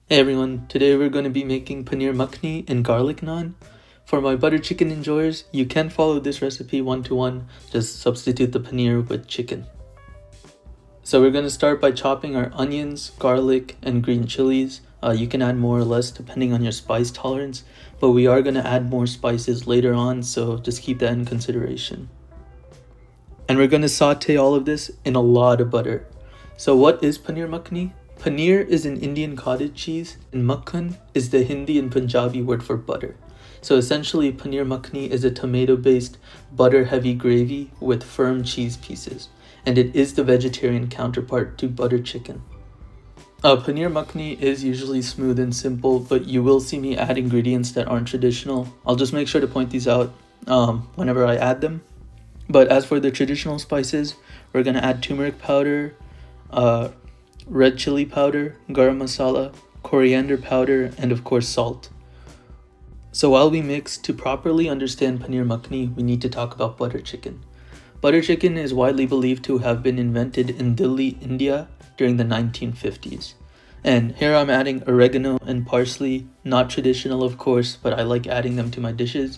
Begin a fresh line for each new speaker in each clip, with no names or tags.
Hey everyone, today we're going to be making paneer makhani and garlic naan. For my butter chicken enjoyers, you can follow this recipe one to one, just substitute the paneer with chicken. So we're going to start by chopping our onions, garlic, and green chilies. You can add more or less depending on your spice tolerance, but we are going to add more spices later on, so just keep that in consideration. And we're going to saute all of this in a lot of butter. So what is paneer makhani? Paneer is an Indian cottage cheese, and makhan is the Hindi and Punjabi word for butter. So essentially, paneer makhani is a tomato-based, butter-heavy gravy with firm cheese pieces, and it is the vegetarian counterpart to butter chicken. Paneer makhani is usually smooth and simple, but you will see me add ingredients that aren't traditional. I'll just make sure to point these out whenever I add them. But as for the traditional spices, we're going to add turmeric powder, red chili powder, garam masala, coriander powder, and of course salt. So while we mix, to properly understand paneer makhani, we need to talk about butter chicken. Butter chicken is widely believed to have been invented in Delhi, India during the 1950s. And here I'm adding oregano and parsley, not traditional of course, but I like adding them to my dishes.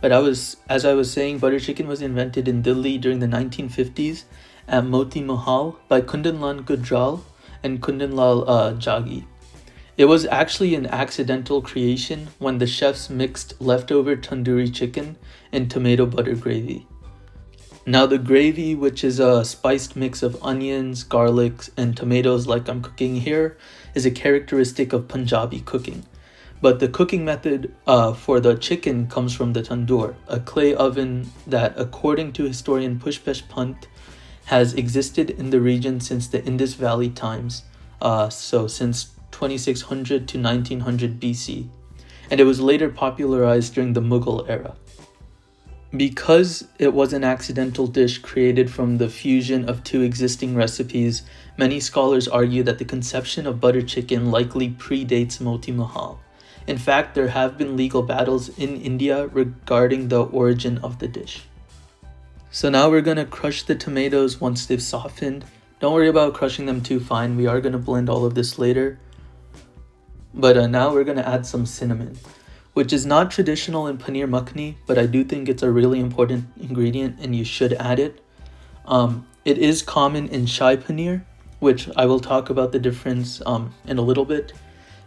But as I was saying, butter chicken was invented in Delhi during the 1950s at Moti Mahal by Kundanlal Gujral and Kundanlal Jagi. It was actually an accidental creation when the chefs mixed leftover tandoori chicken and tomato butter gravy. Now the gravy, which is a spiced mix of onions, garlic, and tomatoes like I'm cooking here, is a characteristic of Punjabi cooking. But the cooking method for the chicken comes from the tandoor, a clay oven that, according to historian Pushpesh Pant, has existed in the region since the Indus Valley times, so since 2600 to 1900 BC, and it was later popularized during the Mughal era. Because it was an accidental dish created from the fusion of two existing recipes, many scholars argue that the conception of butter chicken likely predates Moti Mahal. In fact, there have been legal battles in India regarding the origin of the dish. So now we're going to crush the tomatoes once they've softened. Don't worry about crushing them too fine. We are going to blend all of this later. But now we're going to add some cinnamon, which is not traditional in paneer makhani, but I do think it's a really important ingredient and you should add it. It is common in Shah paneer, which I will talk about the difference in a little bit.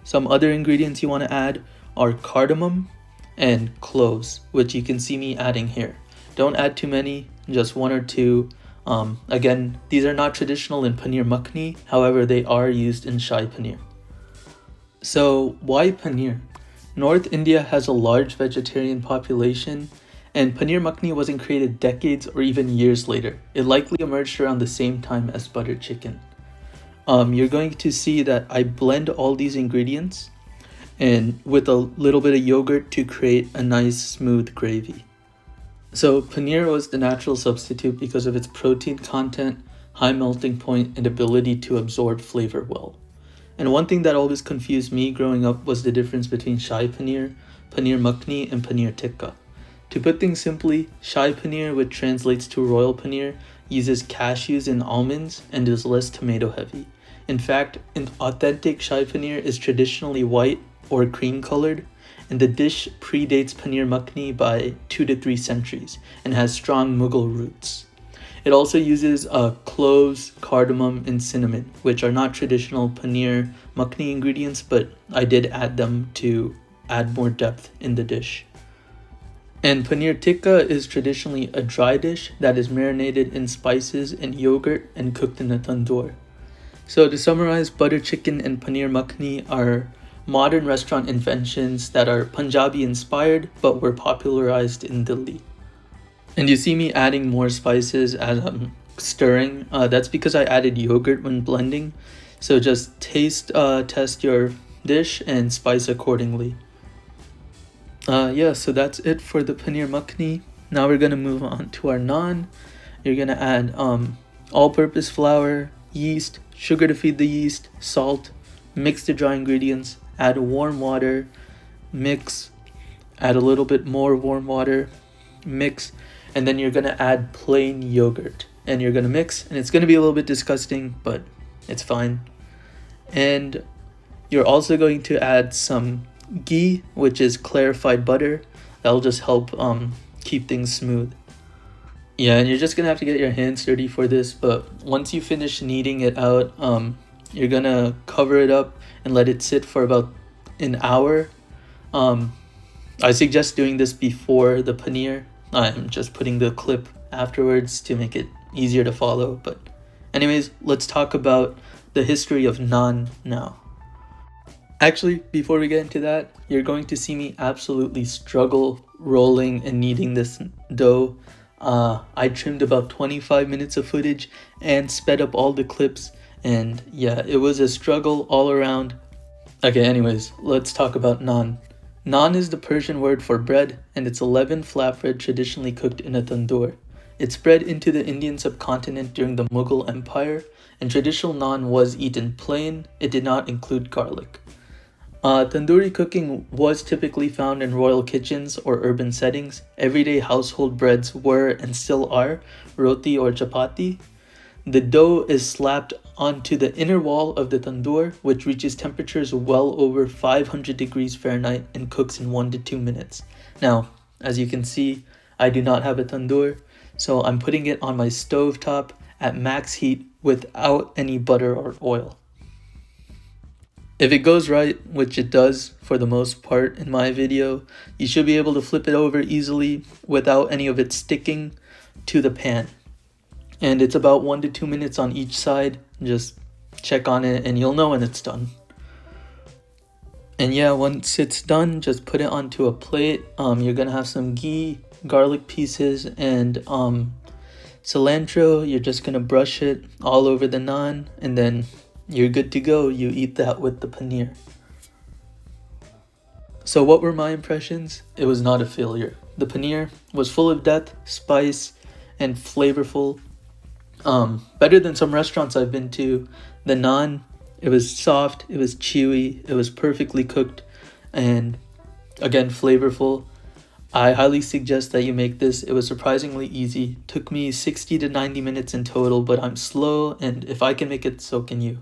Some other ingredients you want to add are cardamom and cloves, which you can see me adding here. Don't add too many, just one or two. Again, these are not traditional in paneer makhani, however they are used in Shah paneer. So why paneer? North India has a large vegetarian population, and paneer makhani wasn't created decades or even years later. It likely emerged around the same time as butter chicken. You're going to see that I blend all these ingredients and with a little bit of yogurt to create a nice smooth gravy. So paneer was the natural substitute because of its protein content, high melting point, and ability to absorb flavor well. And one thing that always confused me growing up was the difference between Shah paneer, paneer makhani, and paneer tikka. To put things simply, Shah paneer, which translates to royal paneer, uses cashews and almonds and is less tomato heavy. In fact, an authentic Shah paneer is traditionally white or cream colored, and the dish predates paneer makhani by 2 to 3 centuries and has strong Mughal roots. It also uses cloves, cardamom, and cinnamon, which are not traditional paneer makhani ingredients, but I did add them to add more depth in the dish. And paneer tikka is traditionally a dry dish that is marinated in spices and yogurt and cooked in a tandoor. So to summarize, butter chicken and paneer makhani are modern restaurant inventions that are Punjabi inspired but were popularized in Delhi. And you see me adding more spices as I'm stirring. That's because I added yogurt when blending. So just test your dish and spice accordingly. So that's it for the paneer makhani. Now we're going to move on to our naan. You're going to add all-purpose flour, yeast, sugar to feed the yeast, salt, mix the dry ingredients, add warm water, mix, add a little bit more warm water, mix, and then you're going to add plain yogurt. And you're going to mix, and it's going to be a little bit disgusting, but it's fine. And You're also going to add some ghee, which is clarified butter. That'll just help keep things smooth. Yeah, and you're just gonna have to get your hands dirty for this, but once you finish kneading it out, you're gonna cover it up and let it sit for about an hour. I suggest doing this before the paneer. I'm just putting the clip afterwards to make it easier to follow. But anyways, let's talk about the history of naan now. Actually, before we get into that, you're going to see me absolutely struggle rolling and kneading this dough. I trimmed about 25 minutes of footage and sped up all the clips, and yeah, it was a struggle all around. Okay, anyways, let's talk about naan. Naan is the Persian word for bread, and it's a leavened flatbread traditionally cooked in a tandoor. It spread into the Indian subcontinent during the Mughal Empire, and traditional naan was eaten plain. It did not include garlic. Tandoori cooking was typically found in royal kitchens or urban settings. Everyday household breads were, and still are, roti or chapati. The dough is slapped onto the inner wall of the tandoor, which reaches temperatures well over 500 degrees Fahrenheit and cooks in 1 to 2 minutes. Now, as you can see, I do not have a tandoor, so I'm putting it on my stove top at max heat without any butter or oil. If it goes right, which it does for the most part in my video, you should be able to flip it over easily without any of it sticking to the pan. And it's about 1 to 2 minutes on each side. Just check on it and you'll know when it's done. And yeah, once it's done, just put it onto a plate. You're gonna have some ghee, garlic pieces, and cilantro. You're just gonna brush it all over the naan, and then you're good to go. You eat that with the paneer. So what were my impressions? It was not a failure. The paneer was full of depth, spice, and flavorful. Better than some restaurants I've been to. The naan, it was soft, it was chewy, it was perfectly cooked, and again, flavorful. I highly suggest that you make this. It was surprisingly easy. Took me 60 to 90 minutes in total, but I'm slow, and if I can make it, so can you.